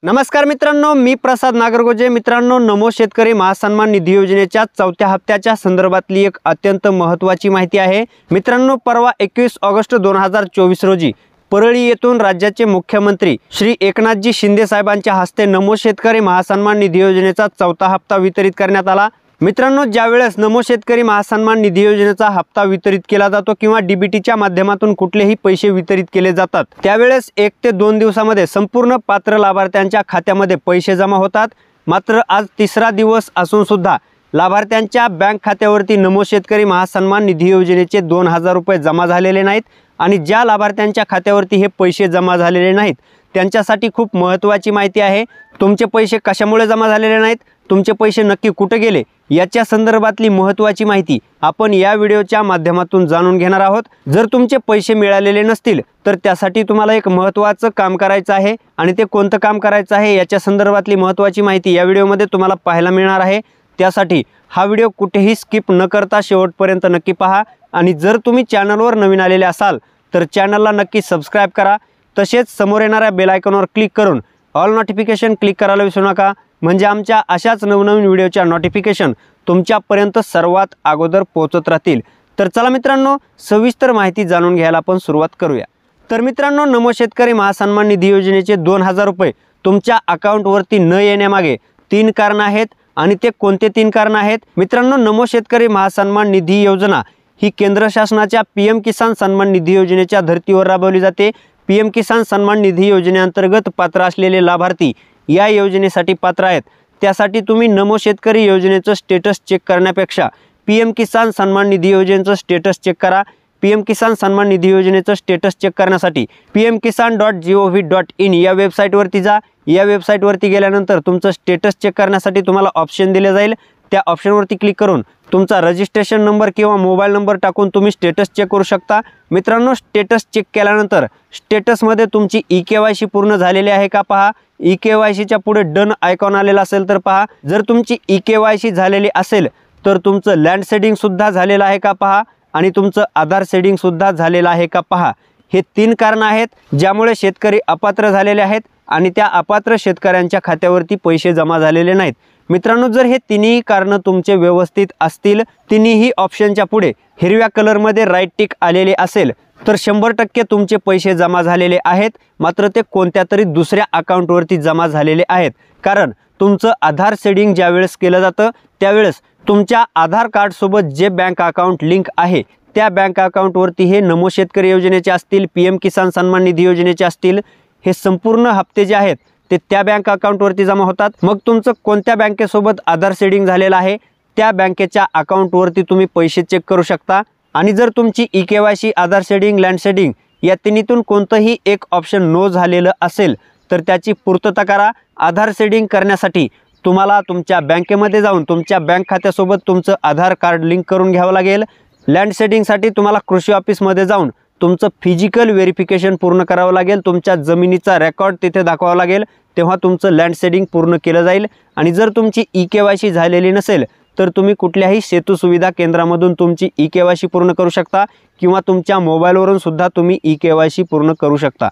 नमस्कार मित्रांनो, मी प्रसाद नागरगोजे। मित्रांनो, नमो शेतकरी महासन्मान निधी योजनेच्या चौथ्या हप्त्याच्या संदर्भातली एक अत्यंत महत्त्वाची माहिती आहे। मित्रांनो, परवा 21 ऑगस्ट 2024 रोजी परळी येथून राज्याचे मुख्यमंत्री श्री एकनाथजी शिंदे साहेबांच्या हस्ते नमो शेतकरी महासन्मान निधी योजनेचा चौथा हप्ता वितरित करण्यात आला। मित्रांनो, ज्यावेळेस नमो शेतकरी महासन्मान निधी योजनेचा हप्ता वितरित केला जातो किंवा डीबीटीच्या माध्यमातून कुठलेही पैसे वितरित केले जातात, त्यावेळेस 1 ते 2 दिवसांमध्ये संपूर्ण पात्र लाभार्थ्यांच्या खात्यामध्ये पैसे जमा होतात। मात्र आज तिसरा दिवस असून सुद्धा लाभार्थ्यांच्या बँक खात्यावरती नमो शेतकरी महासन्मान निधी योजनेचे 2000 रुपये जमा झालेले नाहीत आणि ज्या लाभार्थ्यांच्या खात्यावरती हे पैसे जमा झालेले नाहीत त्यांच्यासाठी खूप महत्त्वाची माहिती आहे। तुमचे पैसे कशामुळे जमा झालेले नाहीत, तुमचे पैसे नक्की कुठे गेले, याच्या संदर्भातली महत्त्वाची माहिती आपण या व्हिडिओच्या माध्यमातून जाणून घेणार आहोत। जर तुमचे पैसे मिळालेले नसतील तर त्यासाठी तुम्हाला एक महत्त्वाचं काम करायचं आहे आणि ते कोणतं काम करायचं आहे याच्या संदर्भातली महत्त्वाची माहिती या व्हिडिओमध्ये तुम्हाला पाहायला मिळणार आहे। त्यासाठी हा व्हिडिओ कुठेही स्किप न करता शेवटपर्यंत नक्की पहा आणि जर तुम्ही चॅनलवर नवीन आलेले असाल तर चॅनलला नक्की सबस्क्राइब करा। तसेच समोर येणाऱ्या बेल आयकॉनवर क्लिक करून ऑल नोटिफिकेशन क्लिक करायला विसरू नका, म्हणजे आमच्या अशाच नवनवीन व्हिडिओच्या नोटिफिकेशन तुमच्यापर्यंत सर्वात अगोदर पोहोचत राहतील। तर चला मित्रांनो, सविस्तर माहिती जाणून घ्यायला आपण सुरुवात करूया। तर मित्रांनो, नमो शेतकरी महासन्मान निधी योजनेचे 2000 रुपये तुमच्या अकाउंटवरती न येण्यामागे 3 कारण आहेत आणि ते कोणते 3 कारण आहेत? मित्रांनो, नमो शेतकरी महासन्मान निधी योजना ही केंद्र शासनाच्या पीएम किसान सन्मान निधी योजनेच्या धर्तीवर राबवली जाते। पीएम किसान सन्मान निधी योजनेअंतर्गत पात्र असलेले लाभार्थी या योजनेसाठी पात्र आहेत। त्यासाठी तुम्ही नमो शेतकरी योजनेचं स्टेटस चेक करण्यापेक्षा पीएम किसान सन्मान निधी योजनेचं स्टेटस चेक करा। पीएम किसान सन्मान निधी योजनेचं स्टेटस चेक करण्यासाठी pmkisan.gov.in या वेबसाईटवरती जा। या वेबसाईटवरती गेल्यानंतर तुमचं स्टेटस चेक करण्यासाठी तुम्हाला ऑप्शन दिले जाईल। त्या ऑप्शनवरती क्लिक करून तुमचा रजिस्ट्रेशन नंबर किंवा मोबाईल नंबर टाकून तुम्ही स्टेटस चेक करू शकता। मित्रांनो, स्टेटस चेक केल्यानंतर स्टेटसमध्ये तुमची ई-केवायसी पूर्ण झालेली आहे का पहा। ई-केवायसीच्या पुढे डन आयकॉन आलेला असेल तर पहा। जर तुमची ई-केवायसी झालेली असेल तर तुमचं लँड सेडिंग सुद्धा झालेलं आहे का पहा आणि तुमचं आधार सेडिंग सुद्धा झालेलं आहे का पहा। हे 3 कारण आहेत ज्यामुळे शेतकरी अपात्र झालेले आहेत आणि त्या अपात्र शेतकऱ्यांच्या खात्यावरती पैसे जमा झालेले नाहीत। मित्रांनो, जर हे तिन्ही कारण तुमचे व्यवस्थित असतील, तिन्ही ऑप्शनच्या पुढे हिरव्या कलरमध्ये राईट टिक आलेले असेल तर 100% तुमचे पैसे जमा झालेले आहेत। मात्र ते कोणत्या तरी दुसऱ्या अकाउंटवरती जमा झालेले आहेत, कारण तुमचं आधार सेडिंग ज्यावेळेस केलं जातं त्यावेळेस तुमच्या आधार कार्ड सोबत जे बँक अकाउंट लिंक आहे त्या बँक अकाउंटवरती हे नमो शेतकरी योजनेचे असतील, पीएम किसान सन्मान निधी योजनेचे असतील, हे संपूर्ण हप्ते जे आहेत ते त्या बँक अकाउंटवरती जमा होतात। मग तुमचं कोणत्या बँकेसोबत आधार सेडिंग झालेलं आहे त्या बँकेच्या अकाउंटवरती तुम्ही पैसे चेक करू शकता। आणि जर तुमची ई-केवायसी, आधार सेडिंग, लँड सेडिंग या तिन्हीतून कोणतंही एक ऑप्शन नो झालेलं असेल तर त्याची पूर्तता करा। आधार सेडिंग करण्यासाठी तुम्हाला तुमच्या बँकेमध्ये जाऊन तुमच्या बँक खात्यासोबत तुमचं आधार कार्ड लिंक करून घ्यावं लागेल। लँड सेडिंगसाठी तुम्हाला कृषी ऑफिसमध्ये जाऊन तुमचं फिजिकल व्हेरिफिकेशन पूर्ण करावं लागेल। तुमच्या जमिनीचा रेकॉर्ड तिथे दाखवावा लागेल, तेव्हा तुमचं लँड सेडिंग पूर्ण केलं जाईल। आणि जर तुमची ई-केवायसी झालेली नसेल तर तुम्ही कुठल्याही सेतू सुविधा केंद्रामधून तुमची ई-केवायसी पूर्ण करू शकता किंवा तुमच्या मोबाईलवरून सुद्धा तुम्ही ई-केवायसी पूर्ण करू शकता।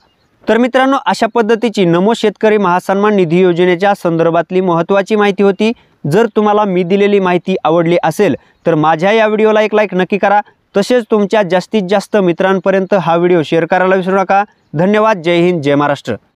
तर मित्रांनो, अशा पद्धतीची नमो शेतकरी महासन्मान निधी योजनेच्या संदर्भातली महत्त्वाची माहिती होती। जर तुम्हाला मी दिलेली माहिती आवडली असेल तर माझ्या या व्हिडिओला एक लाईक नक्की करा। तसेच तुमच्या जास्तीत जास्त मित्रांपर्यंत हा व्हिडिओ शेअर करायला विसरू नका। धन्यवाद। जय हिंद, जय महाराष्ट्र।